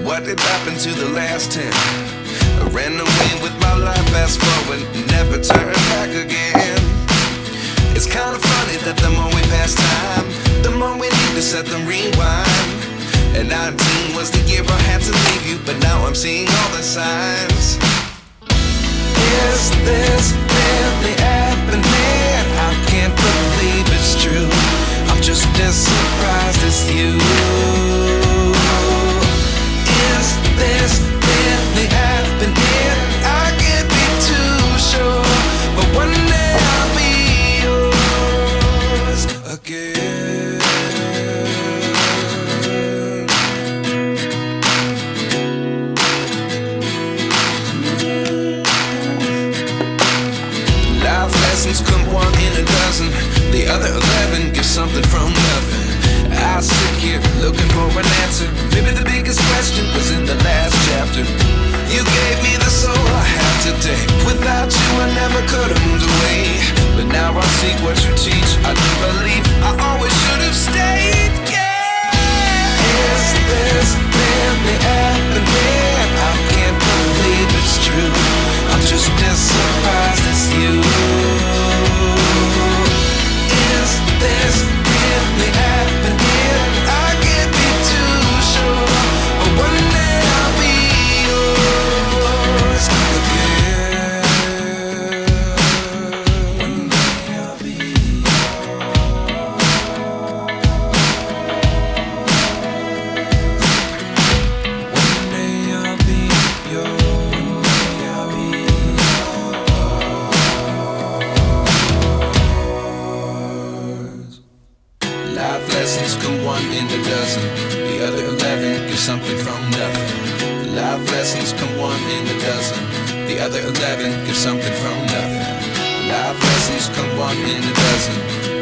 what did happen to the last 10? I ran away with my life, fast forward, never turn back again. It's kinda funny that the more we pass time, the more we need to set the rewind. And 19 was the year I had to leave you, but now I'm seeing all the signs. Is this really happening? I can't believe it's true. I'm just as surprised as you. Is this really happening? I can't be too sure, but one day I'll be yours again. Life lessons come one in a dozen. The other 11 give something from nothing. I sit here looking for an answer. Maybe the biggest question was in the last chapter. You gave me the soul I have today. Without you I never could have moved away. But now I see what you teach. I do believe I always should have stayed. Yeah. Is this really happening? I can't believe it's true. I'm just as surprised as you. Is this really happening? I can't be too sure, but one day I'll be yours again. One day I'll be One day I'll be yours. I'll be yours. Life lessons come one in a dozen. The other 11 give something from nothing. Life lessons come one in a dozen. The other 11 give something from nothing. Life lessons come one in a dozen.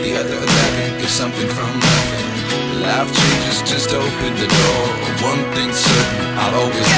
The other 11 give something from nothing. Life changes just open the door. One thing's certain, I'll always